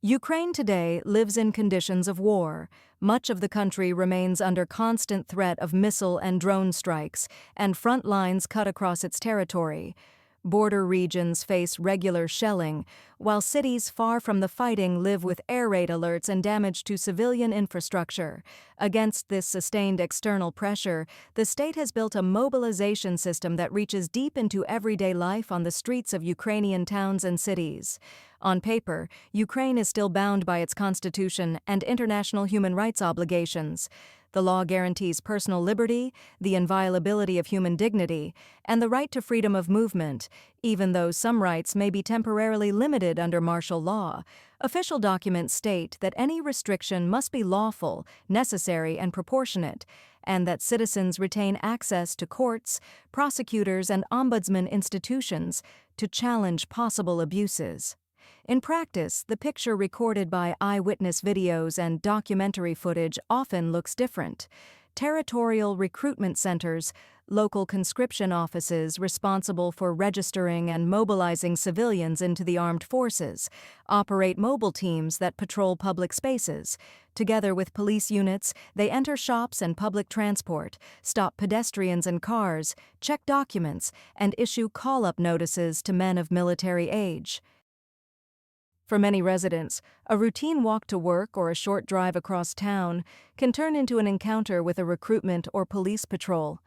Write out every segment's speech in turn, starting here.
Ukraine today lives in conditions of war. Much of the country remains under constant threat of missile and drone strikes, and front lines cut across its territory. Border regions face regular shelling, while cities far from the fighting live with air raid alerts and damage to civilian infrastructure. Against this sustained external pressure, the state has built a mobilization system that reaches deep into everyday life on the streets of Ukrainian towns and cities. On paper, Ukraine is still bound by its constitution and international human rights obligations. The law guarantees personal liberty, the inviolability of human dignity, and the right to freedom of movement, even though some rights may be temporarily limited under martial law. Official documents state that any restriction must be lawful, necessary, and proportionate, and that citizens retain access to courts, prosecutors, and ombudsman institutions to challenge possible abuses. In practice, the picture recorded by eyewitness videos and documentary footage often looks different. Territorial recruitment centers, local conscription offices responsible for registering and mobilizing civilians into the armed forces, operate mobile teams that patrol public spaces. Together with police units, they enter shops and public transport, stop pedestrians and cars, check documents, and issue call-up notices to men of military age. For many residents, a routine walk to work or a short drive across town can turn into an encounter with a recruitment or police patrol.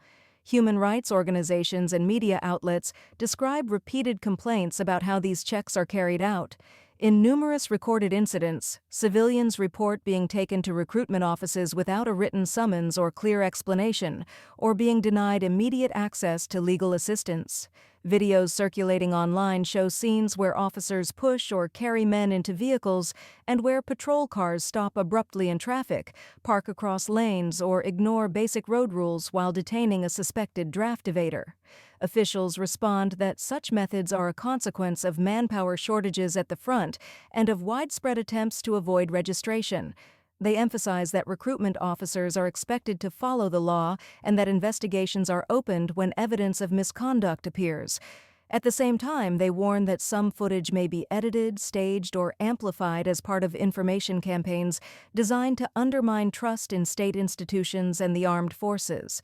Human rights organizations and media outlets describe repeated complaints about how these checks are carried out. In numerous recorded incidents, civilians report being taken to recruitment offices without a written summons or clear explanation, or being denied immediate access to legal assistance. Videos circulating online show scenes where officers push or carry men into vehicles and where patrol cars stop abruptly in traffic, park across lanes, or ignore basic road rules while detaining a suspected draft evader. Officials respond that such methods are a consequence of manpower shortages at the front and of widespread attempts to avoid registration. They emphasize that recruitment officers are expected to follow the law and that investigations are opened when evidence of misconduct appears. At the same time, they warn that some footage may be edited, staged, or amplified as part of information campaigns designed to undermine trust in state institutions and the armed forces.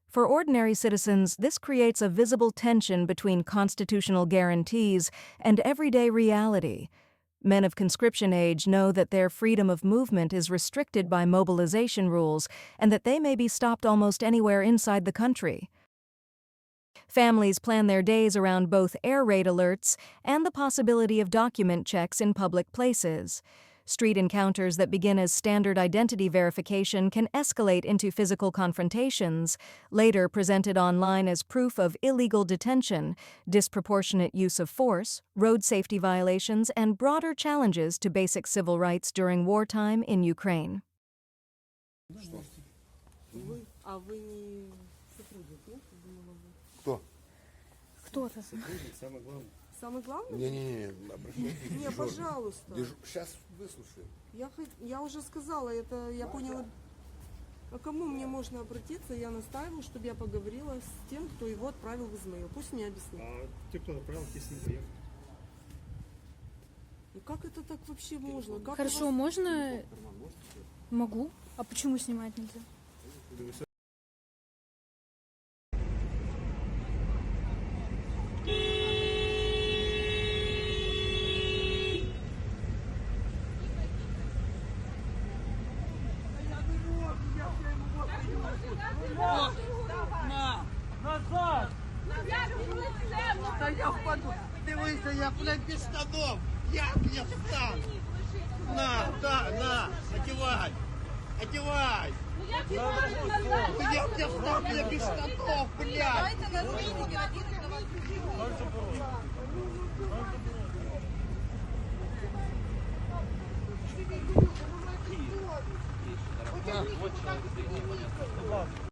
For ordinary citizens, this creates a visible tension between constitutional guarantees and everyday reality. Men of conscription age know that their freedom of movement is restricted by mobilization rules and that they may be stopped almost anywhere inside the country. Families plan their days around both air raid alerts and the possibility of document checks in public places. Street encounters that begin as standard identity verification can escalate into physical confrontations, later presented online as proof of illegal detention, disproportionate use of force, road safety violations, and broader challenges to basic civil rights during wartime in Ukraine. Кто-то. Самое главное? Не, обращайтесь. Не, пожалуйста. Сейчас выслушаем. Я уже сказала, это я поняла. А кому мне можно обратиться? Я настаиваю, чтобы я поговорила с тем, кто его отправил в Измаил. Пусть мне объяснит. А те, кто отправил, если не поехали? Ну как это так вообще можно? Как Хорошо, можно? Могу. А почему снимать нельзя? Назад! Та я впаду! Дивися, я, блядь, без штанов! Як я встану? На! Одевай! Одевай! Як я встану, я без штанов, блядь!